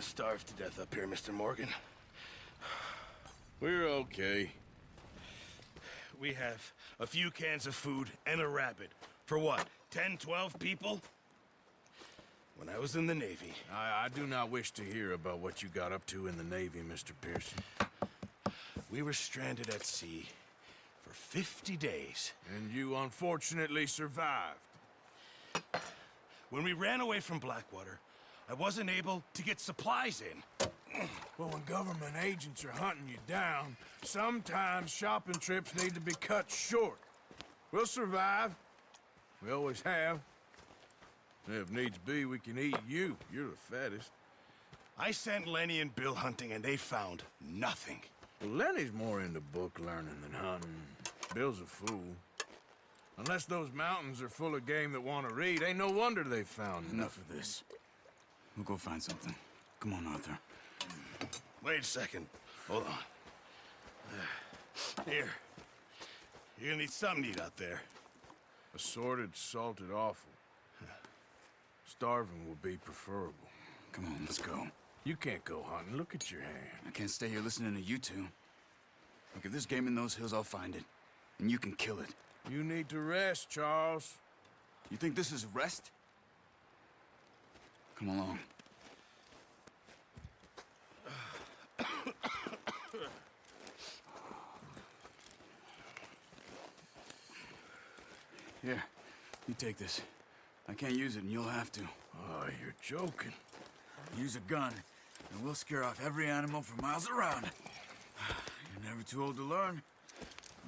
to starve to death up here, Mr. Morgan. We're okay. We have a few cans of food and a rabbit. For what, 10, 12 people? When I was in the Navy... I do not wish to hear about what you got up to in the Navy, Mr. Pearson. We were stranded at sea for 50 days. And you unfortunately survived. When we ran away from Blackwater, I wasn't able to get supplies in. Well, when government agents are hunting you down, sometimes shopping trips need to be cut short. We'll survive. We always have. If needs be, we can eat you. You're the fattest. I sent Lenny and Bill hunting, and they found nothing. Well, Lenny's more into book learning than hunting. Bill's a fool. Unless those mountains are full of game that want to read, ain't no wonder they found Enough of this. We'll go find something. Come on, Arthur. Wait a second. Hold on. Here. You're gonna need something to eat out there. Assorted, salted offal. Starving would be preferable. Come on, let's go. You can't go hunting. Look at your hand. I can't stay here listening to you two. Look, if there's game in those hills, I'll find it. And you can kill it. You need to rest, Charles. You think this is rest? Come along. Here, you take this. I can't use it, and you'll have to. Oh, you're joking. Use a gun, and we'll scare off every animal for miles around. You're never too old to learn,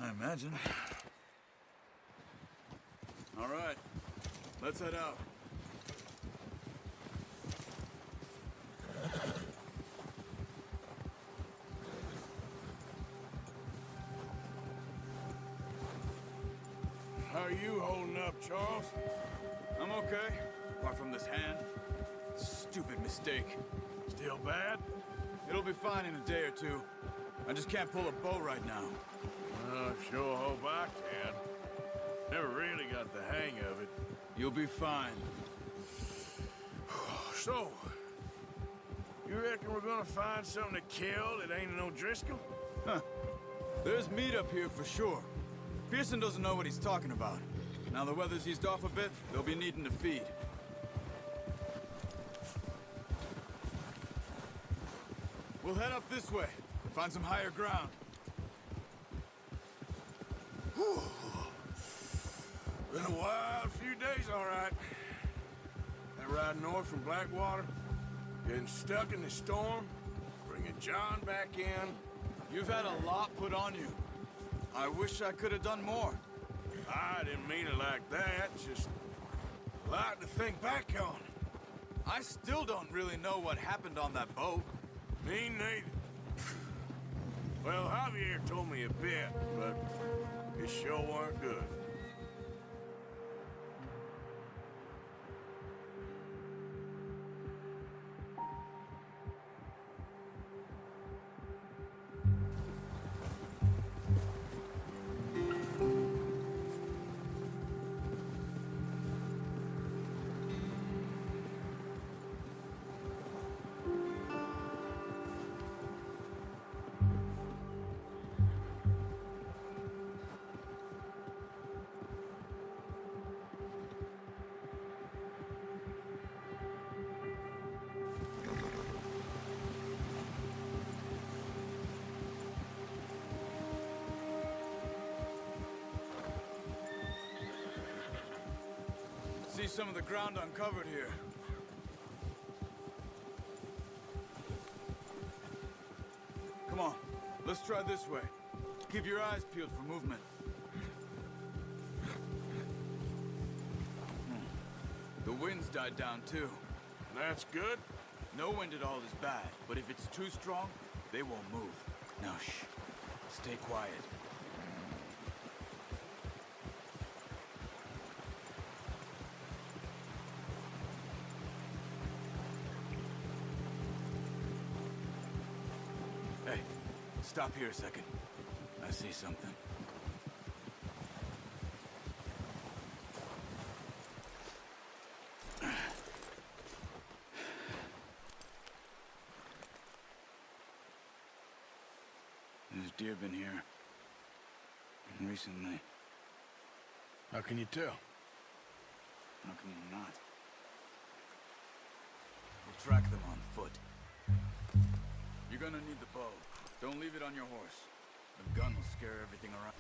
I imagine. All right, let's head out. How are you holding up, Charles? I'm okay, apart from this hand. Stupid mistake. Still bad? It'll be fine in a day or two. I just can't pull a bow right now. Sure hope I can. Never really got the hang of it. You'll be fine. So, you reckon we're gonna find something to kill that ain't no Driscoll? Huh. There's meat up here for sure. Pearson doesn't know what he's talking about. Now the weather's eased off a bit, they'll be needing to feed. We'll head up this way, find some higher ground. Whew. Been a wild few days, all right. That ride north from Blackwater, getting stuck in the storm, bringing John back in. You've had a lot put on you. I wish I could have done more. I didn't mean it like that, just a lot to think back on. I still don't really know what happened on that boat. Me neither. Well, Javier told me a bit, but it sure weren't good. See some of the ground uncovered here. Come on, let's try this way. Keep your eyes peeled for movement. The wind's died down too. That's good. No wind at all is bad, but if it's too strong, they won't move. Now shh, stay quiet. Hey, stop here a second. I see something. deer been here? Recently. How can you tell? How come I'm not? We'll track them on foot. You're gonna need the bow. Don't leave it on your horse. The gun will scare everything around.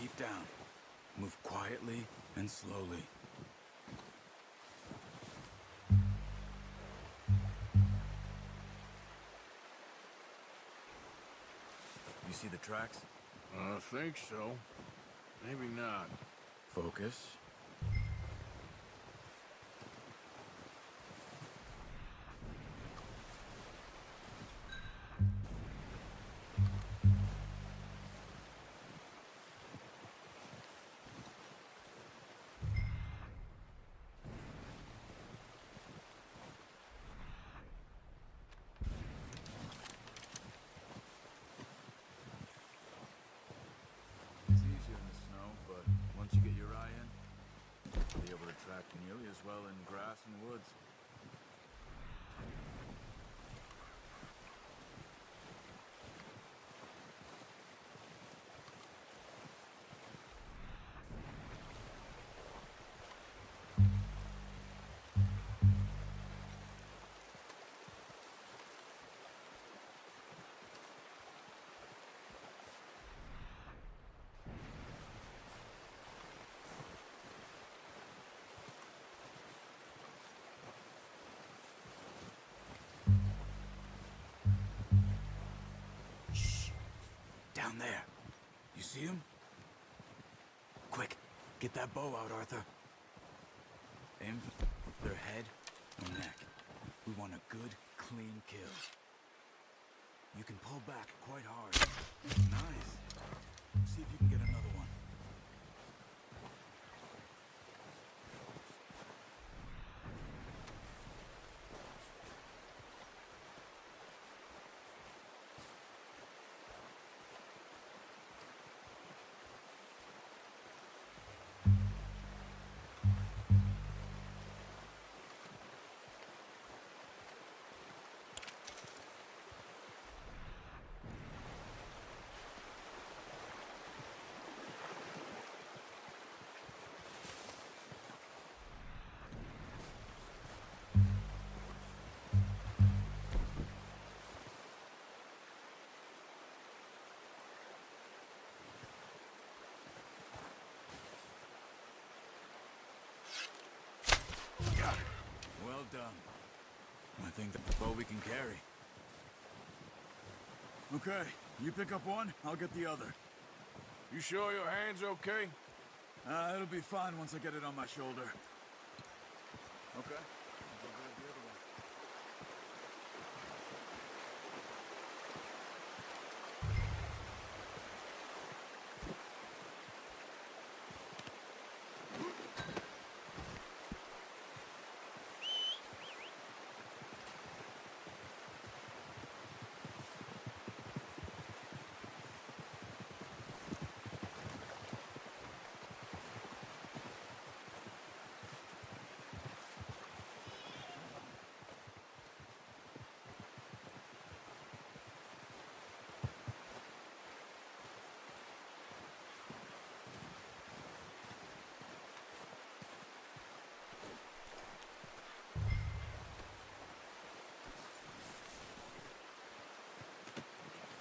Keep down. Move quietly and slowly. You see the tracks? I think so. Maybe not. Focus. It's easier in the snow, but once you get your eye in, you'll be able to track nearly as well in grass and woods. Down there. You see him? Quick, get that bow out, Arthur. Aim for their head or neck. We want a good, clean kill. You can pull back quite hard. Nice. See if you can get another one. Got it. Well done. I think that's all we can carry. Okay, you pick up one, I'll get the other. You sure your hand's okay? It'll be fine once I get it on my shoulder. Okay. I'll grab the other one.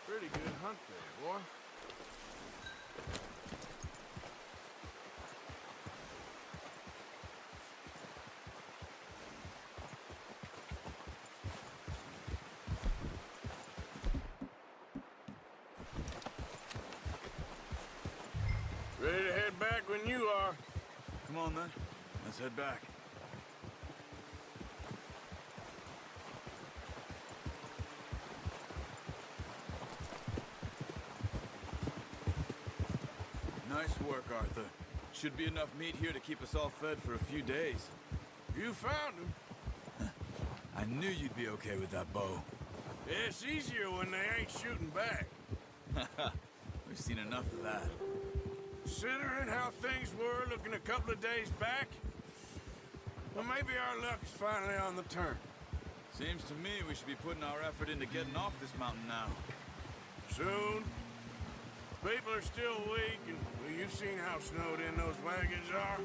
Pretty good hunt there, boy. Ready to head back when you are. Come on then, let's head back. Nice work, Arthur. Should be enough meat here to keep us all fed for a few days. You found him. I knew you'd be okay with that bow. It's easier when they ain't shooting back. We've seen enough of that. Considering how things were looking a couple of days back, well, maybe our luck's finally on the turn. Seems to me we should be putting our effort into getting off this mountain now. Soon. People are still weak, and well, you've seen how snowed in those wagons are.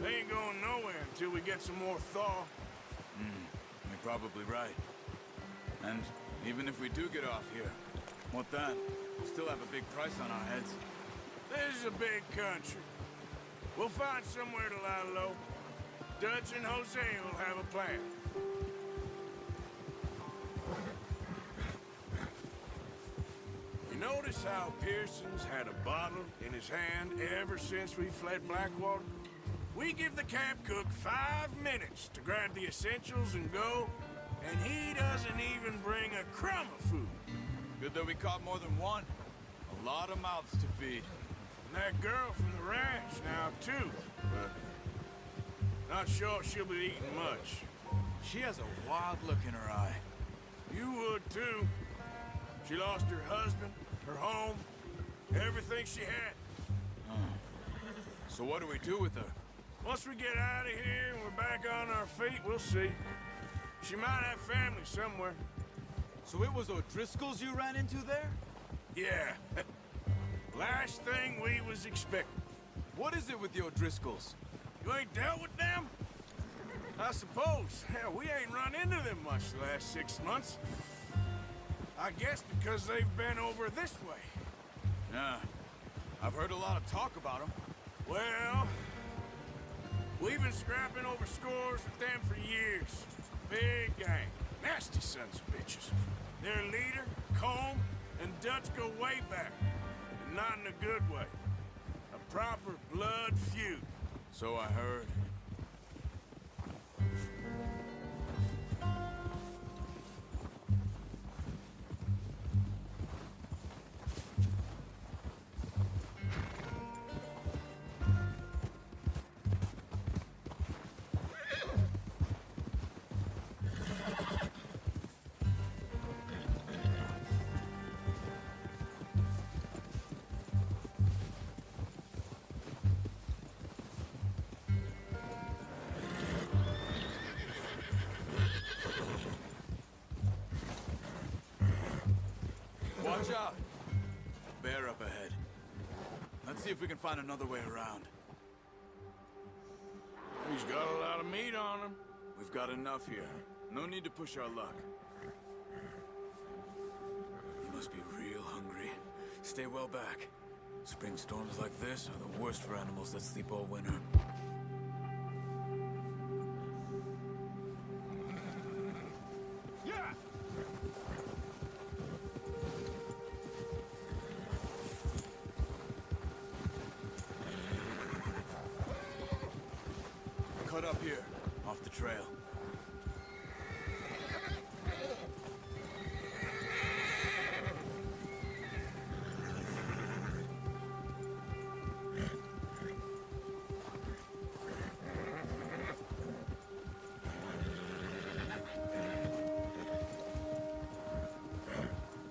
They ain't going nowhere until we get some more thaw. You're probably right. And even if we do get off here, what then? We'll still have a big price on our heads. This is a big country. We'll find somewhere to lie low. Dutch and Jose will have a plan. You notice how Pearson's had a bottle in his hand ever since we fled Blackwater? We give the camp cook 5 minutes to grab the essentials and go, and he doesn't even bring a crumb of food. Good that we caught more than one. A lot of mouths to feed. And that girl from the ranch now, too. But not sure she'll be eating much. She has a wild look in her eye. You would, too. She lost her husband, her home, everything she had. So what do we do with her? Once we get out of here and we're back on our feet, we'll see. She might have family somewhere. So it was O'Driscoll's you ran into there? Yeah. Last thing we was expecting. What is it with the O'Driscolls? You ain't dealt with them? I suppose. Hell, we ain't run into them much the last 6 months. I guess because they've been over this way. Yeah. I've heard a lot of talk about them. Well, we've been scrapping over scores with them for years. Big gang. Nasty sons of bitches. Their leader, Combe, and Dutch go way back. And not in a good way. A proper blood feud. So I heard. Watch out! Bear up ahead. Let's see if we can find another way around. He's got a lot of meat on him. We've got enough here. No need to push our luck. You must be real hungry. Stay well back. Spring storms like this are the worst for animals that sleep all winter. Yeah! Cut up here, off the trail.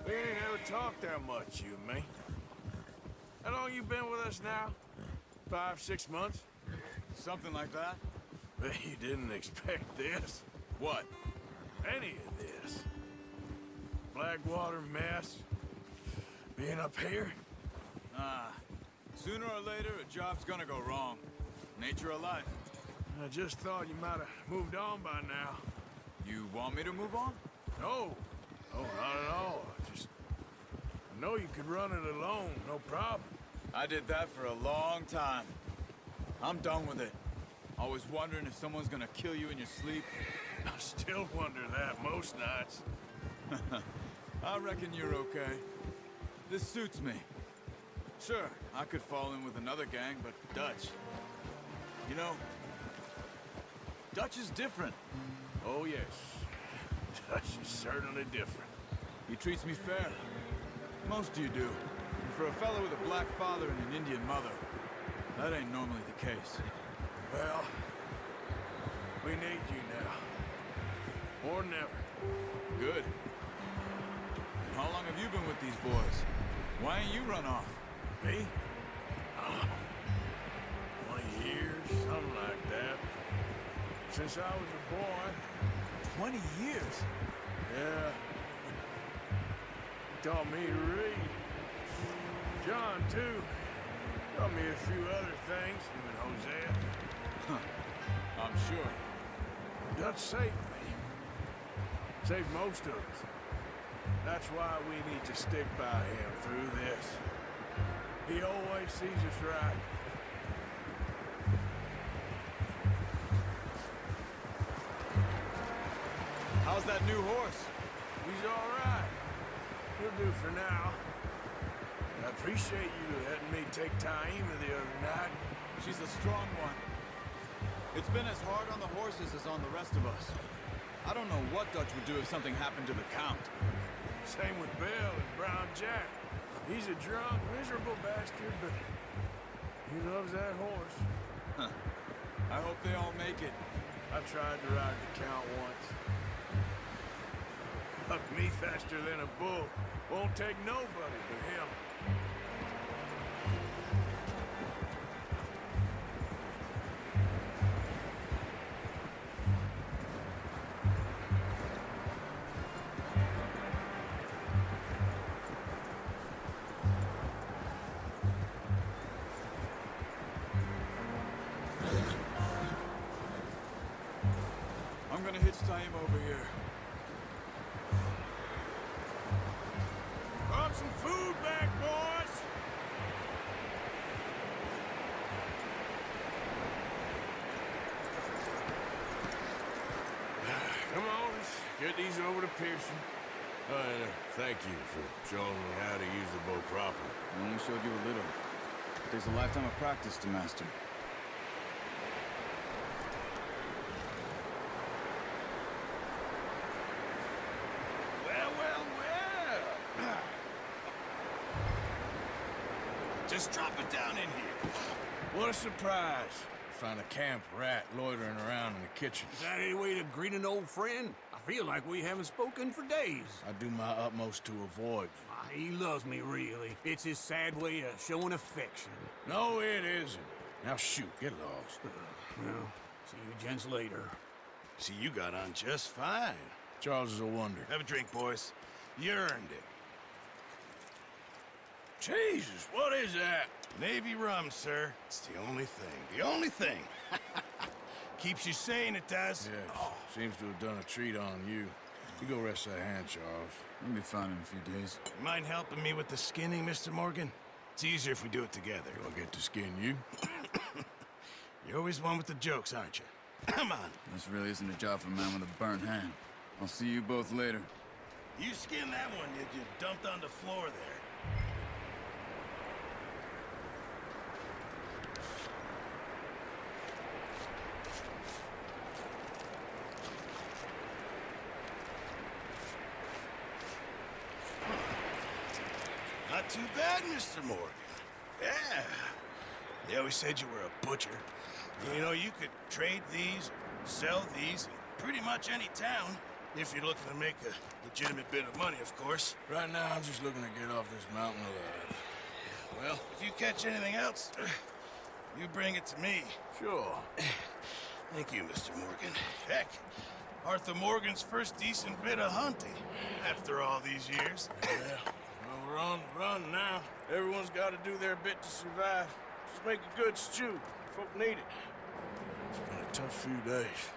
We ain't ever talked that much, you and me. How long you been with us now? 5, 6 months? Something like that? Bet you didn't expect this. What? Any of this. Blackwater mess. Being up here. Ah. Sooner or later, a job's gonna go wrong. Nature of life. I just thought you might have moved on by now. You want me to move on? No. No, not at all. I know you could run it alone, no problem. I did that for a long time. I'm done with it. Always wondering if someone's gonna kill you in your sleep. I still wonder that most nights. I reckon you're okay. This suits me. Sure, I could fall in with another gang, but Dutch... You know, Dutch is different. Oh, yes. Dutch is certainly different. He treats me fair. Most of you do. And for a fellow with a black father and an Indian mother, that ain't normally the case. Well, we need you now. Or never. Good. How long have you been with these boys? Why ain't you run off? Me? 20 years, something like that. Since I was a boy. 20 years. Yeah. He taught me to read. John, too. Taught me a few other things, him and Hosea. I'm sure. Dutch saved me. Saved most of us. That's why we need to stick by him through this. He always sees us right. How's that new horse? He's all right. He'll do for now. I appreciate you letting me take Taima the other night. She's a strong one. It's been as hard on the horses as on the rest of us. I don't know what Dutch would do if something happened to the Count. Same with Bill and Brown Jack. He's a drunk, miserable bastard, but he loves that horse. I hope they all make it. I tried to ride the Count once. Bucked me faster than a bull. Won't take nobody but him. I'm gonna hitch Taima over here. Brought some food back, boys! Come on, let's get these over to Pearson. And thank you for showing me how to use the bow properly. I only showed you a little. It takes a lifetime of practice to master. Well, well, well. Just drop it down in here. What a surprise. Find a camp rat loitering around in the kitchen. Is that any way to greet an old friend? I feel like we haven't spoken for days. I do my utmost to avoid you. He loves me, really. It's his sad way of showing affection. No, it isn't. Now shoot, get lost. Well, see you gents later. See, you got on just fine. Charles is a wonder. Have a drink, boys. You earned it. Jesus, what is that? Navy rum, sir. It's the only thing. The only thing. Keeps you sane, it does. Yes, seems to have done a treat on you. You go rest that hand, Charles. You'll be fine in a few days. You mind helping me with the skinning, Mr. Morgan? It's easier if we do it together. Do I get to skin you? You're always one with the jokes, aren't you? Come on. This really isn't a job for a man with a burnt hand. I'll see you both later. You skinned that one, did you? Dumped on the floor there. Not too bad, Mr. Morgan. Yeah. They always said you were a butcher. You know, you could trade these, or sell these, in pretty much any town, if you're looking to make a legitimate bit of money, of course. Right now, I'm just looking to get off this mountain alive. Well, if you catch anything else, you bring it to me. Sure. Thank you, Mr. Morgan. Heck, Arthur Morgan's first decent bit of hunting, after all these years. Yeah. Well, we're on the run now. Everyone's got to do their bit to survive. Just make a good stew. Folk need it. It's been a tough few days.